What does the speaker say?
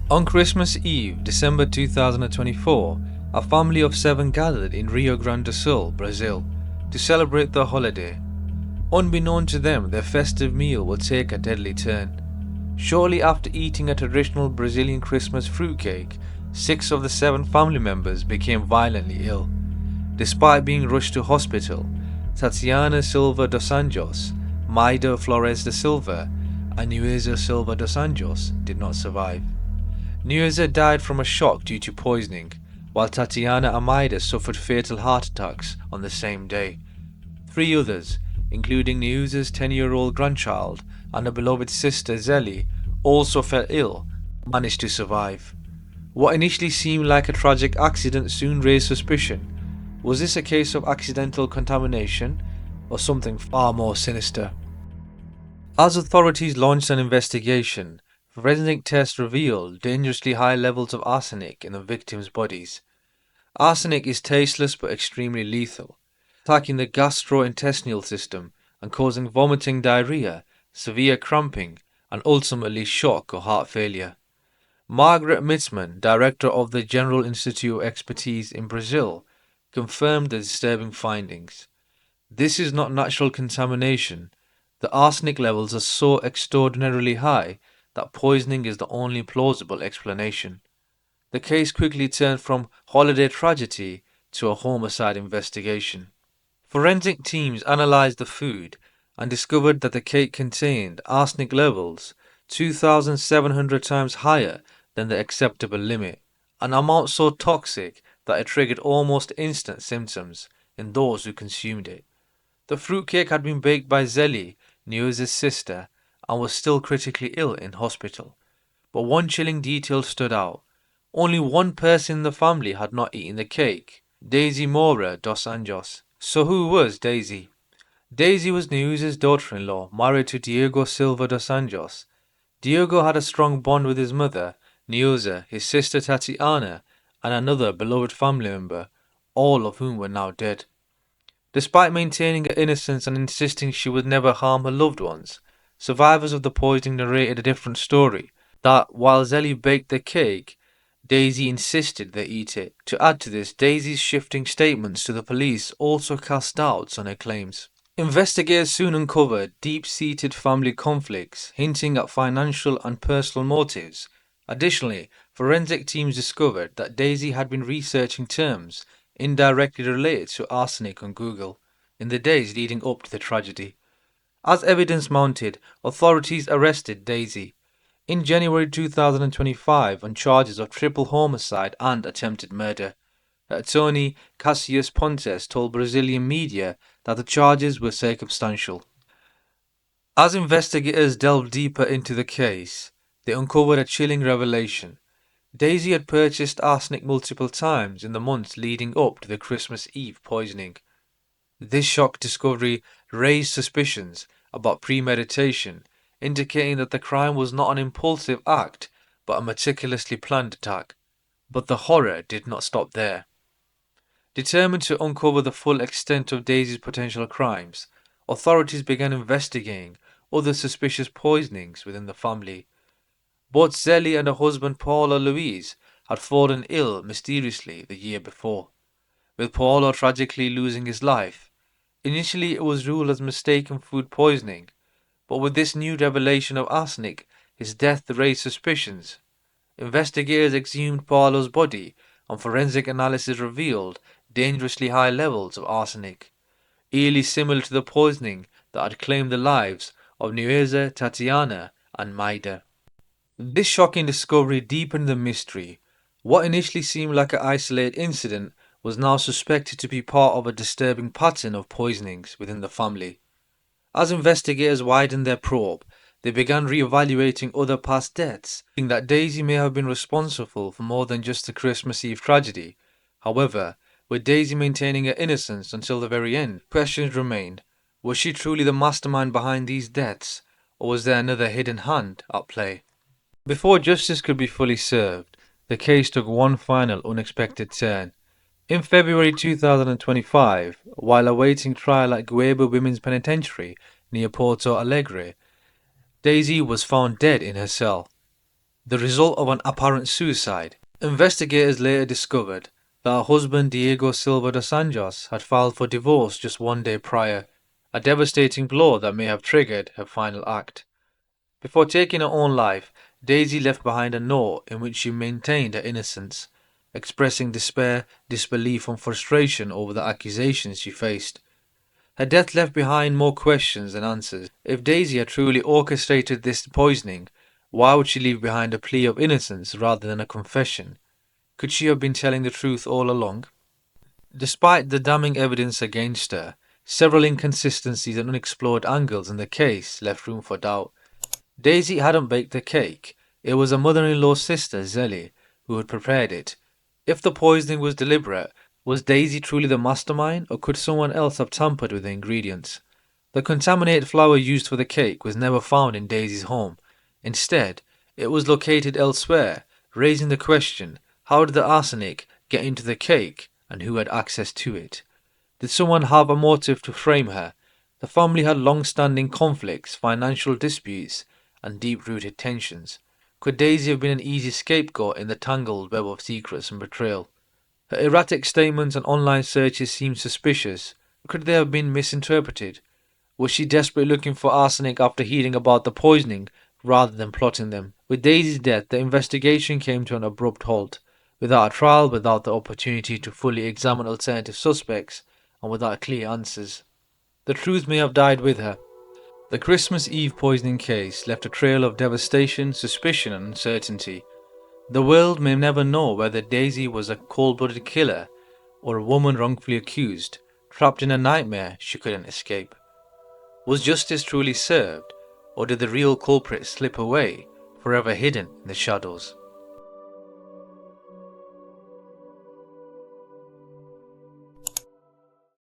On Christmas Eve, December 2024, a family of 7 gathered in Rio Grande do Sul, Brazil, to celebrate the holiday. Unbeknown to them, their festive meal would take a deadly turn. Shortly after eating a traditional Brazilian Christmas fruitcake, 6 of the 7 family members became violently ill. Despite being rushed to hospital, Tatiana Silva dos Anjos, Maida Flores da Silva, and Deise Silva dos Anjos did not survive. Deise died from a shock due to poisoning, while Tatiana and Maida suffered fatal heart attacks on the same day. 3 others, including Deise's 10-year-old grandchild and a beloved sister Zeli, also fell ill but managed to survive. What initially seemed like a tragic accident soon raised suspicion. Was this a case of accidental contamination or something far more sinister? As authorities launched an investigation, forensic tests revealed dangerously high levels of arsenic in the victims' bodies. Arsenic is tasteless but extremely lethal, attacking the gastrointestinal system and causing vomiting, diarrhea, severe cramping, and ultimately shock or heart failure. Margaret Mitzman, director of the General Institute of Expertise in Brazil, confirmed the disturbing findings. This is not natural contamination. The arsenic levels are so extraordinarily high that poisoning is the only plausible explanation. The case quickly turned from holiday tragedy to a homicide investigation. Forensic teams analyzed the food and discovered that the cake contained arsenic levels 2,700 times higher than the acceptable limit, an amount so toxic that it triggered almost instant symptoms in those who consumed it. The fruitcake had been baked by Zeli, Deise's sister, and was still critically ill in hospital. But one chilling detail stood out. Only one person in the family had not eaten the cake, Deise dos Anjos. So who was Deise? Deise was Deise's daughter-in-law, married to Diego Silva dos Anjos. Diego had a strong bond with his mother, Deise, his sister Tatiana, and another beloved family member, all of whom were now dead. Despite maintaining her innocence and insisting she would never harm her loved ones, survivors of the poisoning narrated a different story, that while Zeli baked the cake, Deise insisted they eat it. To add to this, Daisy's shifting statements to the police also cast doubts on her claims. Investigators soon uncovered deep-seated family conflicts, hinting at financial and personal motives. Additionally, forensic teams discovered that Deise had been researching terms indirectly related to arsenic on Google in the days leading up to the tragedy. As evidence mounted, authorities arrested Deise in January 2025 on charges of triple homicide and attempted murder. Attorney Cassius Pontes told Brazilian media that the charges were circumstantial. As investigators delved deeper into the case, they uncovered a chilling revelation. Deise had purchased arsenic multiple times in the months leading up to the Christmas Eve poisoning. This shock discovery raised suspicions about premeditation, indicating that the crime was not an impulsive act but a meticulously planned attack. But the horror did not stop there. Determined to uncover the full extent of Daisy's potential crimes, authorities began investigating other suspicious poisonings within the family. Both Zeli and her husband Paolo Luis had fallen ill mysteriously the year before, with Paolo tragically losing his life. Initially it was ruled as mistaken food poisoning, but with this new revelation of arsenic, his death raised suspicions. Investigators exhumed Paolo's body, and forensic analysis revealed dangerously high levels of arsenic, eerily similar to the poisoning that had claimed the lives of Deise, Tatiana, and Maida. This shocking discovery deepened the mystery. What initially seemed like an isolated incident was now suspected to be part of a disturbing pattern of poisonings within the family. As investigators widened their probe, they began re-evaluating other past deaths, thinking that Deise may have been responsible for more than just the Christmas Eve tragedy. However, with Deise maintaining her innocence until the very end, questions remained. Was she truly the mastermind behind these deaths, or was there another hidden hand at play? Before justice could be fully served, the case took one final unexpected turn. In February 2025, while awaiting trial at Gueba Women's Penitentiary near Porto Alegre, Deise was found dead in her cell. the result of an apparent suicide. Investigators later discovered that her husband Diego Silva dos Anjos had filed for divorce just one day prior, a devastating blow that may have triggered her final act. Before taking her own life, Daisy left behind a note in which she maintained her innocence, expressing despair, disbelief and frustration over the accusations she faced. Her death left behind more questions than answers. If Daisy had truly orchestrated this poisoning, why would she leave behind a plea of innocence rather than a confession? Could she have been telling the truth all along? Despite the damning evidence against her, several inconsistencies and unexplored angles in the case left room for doubt. Daisy hadn't baked the cake. It was her mother-in-law's sister, Zelly, who had prepared it. If the poisoning was deliberate, was Daisy truly the mastermind, or could someone else have tampered with the ingredients? The contaminated flour used for the cake was never found in Daisy's home. Instead, it was located elsewhere, raising the question, how did the arsenic get into the cake, and who had access to it? Did someone have a motive to frame her? The family had long-standing conflicts, financial disputes, and deep-rooted tensions. Could Daisy have been an easy scapegoat in the tangled web of secrets and betrayal? Her erratic statements and online searches seemed suspicious. Could they have been misinterpreted? Was she desperately looking for arsenic after hearing about the poisoning, rather than plotting them? With Daisy's death, the investigation came to an abrupt halt. Without a trial, without the opportunity to fully examine alternative suspects, and without clear answers. The truth may have died with her. The Christmas Eve poisoning case left a trail of devastation, suspicion and uncertainty. The world may never know whether Daisy was a cold-blooded killer or a woman wrongfully accused, trapped in a nightmare she couldn't escape. Was justice truly served, or did the real culprit slip away, forever hidden in the shadows?